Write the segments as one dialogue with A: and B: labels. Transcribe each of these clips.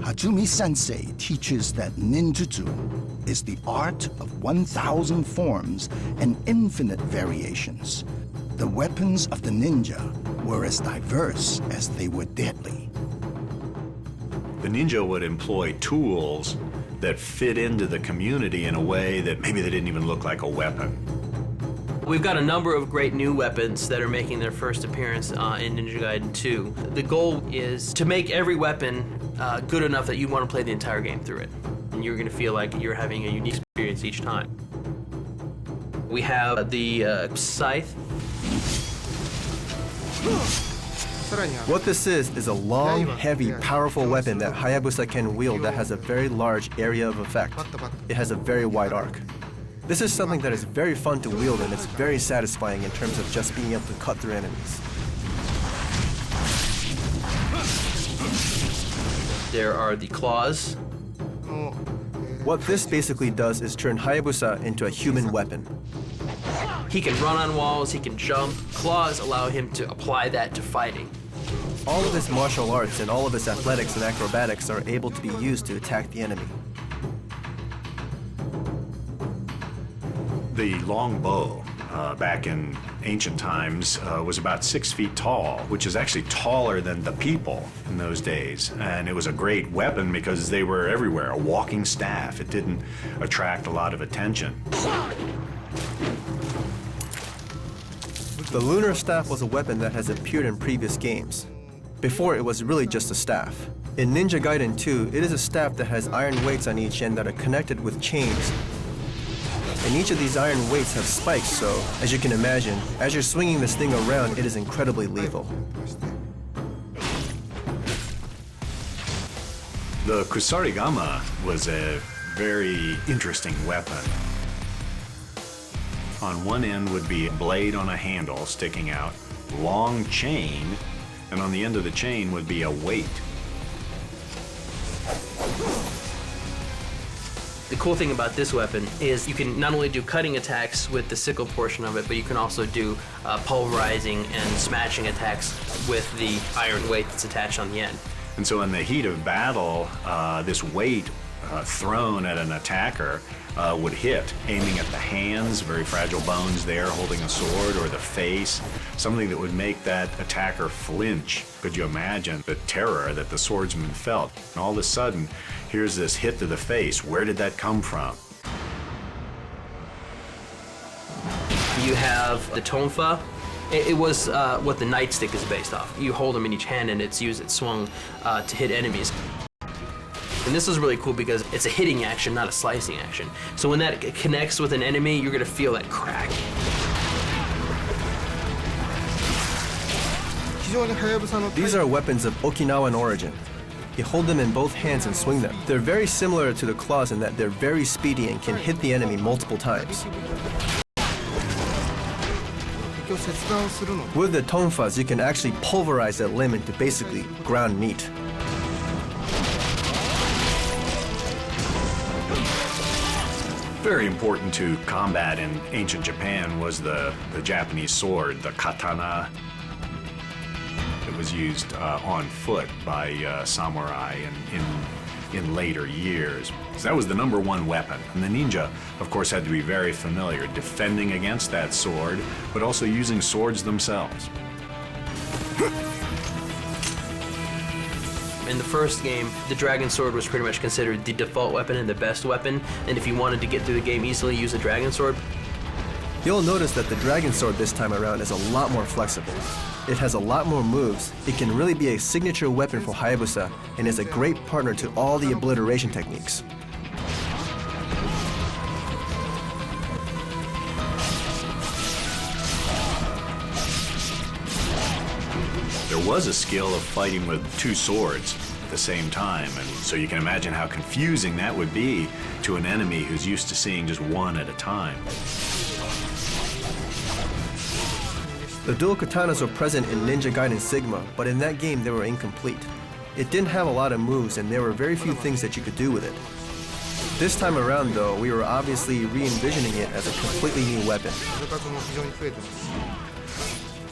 A: Azumi-sensei teaches that ninjutsu is the art of 1,000 forms and infinite variations. The weapons of the ninja were as diverse as they were deadly.
B: The ninja would employ tools that fit into the community in a way that maybe they didn't even look like a weapon.
C: We've got a number of great new weapons that are making their first appearance in Ninja Gaiden II. The goal is to make every weapon good enough that you want to play the entire game through it. And you're going to feel like you're having a unique experience each time. We have the scythe.
D: What this is a long, heavy, powerful weapon that Hayabusa can wield that has a very large area of effect. It has a very wide arc. This is something that is very fun to wield, and it's very satisfying in terms of just being able to cut through enemies.
C: There are the claws.
D: What this basically does is turn Hayabusa into a human weapon.
C: He can run on walls, he can jump. Claws allow him to apply that to fighting.
D: All of his martial arts and all of his athletics and acrobatics are able to be used to attack the enemy.
B: The long bow back in ancient times was about 6 feet tall, which is actually taller than the people in those days. And it was a great weapon because they were everywhere, a walking staff. It didn't attract a lot of attention.
D: The lunar staff was a weapon that has appeared in previous games. Before, it was really just a staff. In Ninja Gaiden II, it is a staff that has iron weights on each end that are connected with chains. And each of these iron weights have spikes, so, as you can imagine, as you're swinging this thing around, it is incredibly lethal.
B: The kusarigama was a very interesting weapon. On one end would be a blade on a handle sticking out, long chain, and on the end of the chain would be a weight.
C: The cool thing about this weapon is you can not only do cutting attacks with the sickle portion of it, but you can also do pulverizing and smashing attacks with the iron weight that's attached on the end.
B: And so in the heat of battle, this weight thrown at an attacker would hit, aiming at the hands, very fragile bones there holding a sword, or the face, something that would make that attacker flinch. Could you imagine the terror that the swordsman felt? And all of a sudden, here's this hit to the face. Where did that come from?
C: You have the tonfa. It was what the nightstick is based off. You hold them in each hand and it's swung to hit enemies. And this is really cool because it's a hitting action, not a slicing action. So when that connects with an enemy, you're gonna feel that crack.
D: These are weapons of Okinawan origin. You hold them in both hands and swing them. They're very similar to the claws in that they're very speedy and can hit the enemy multiple times. With the tonfas, you can actually pulverize a limb into basically ground meat.
B: Very important to combat in ancient Japan was the Japanese sword, the katana. It was used on foot by samurai in later years. So that was the #1 weapon. And the ninja, of course, had to be very familiar defending against that sword, but also using swords themselves.
C: In the first game, the dragon sword was pretty much considered the default weapon and the best weapon. And if you wanted to get through the game easily, use the dragon sword.
D: You'll notice that the dragon sword this time around is a lot more flexible. It has a lot more moves. It can really be a signature weapon for Hayabusa and is a great partner to all the obliteration techniques.
B: There was a skill of fighting with 2 swords at the same time, and so you can imagine how confusing that would be to an enemy who's used to seeing just one at a time.
D: The dual katanas were present in Ninja Gaiden Sigma, but in that game they were incomplete. It didn't have a lot of moves and there were very few things that you could do with it. This time around though, we were obviously re-envisioning it as a completely new weapon.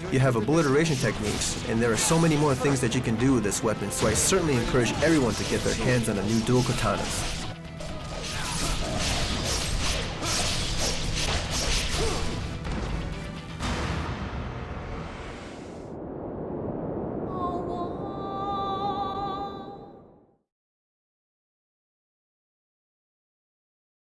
D: You have obliteration techniques, and there are so many more things that you can do with this weapon, so I certainly encourage everyone to get their hands on a new dual katanas.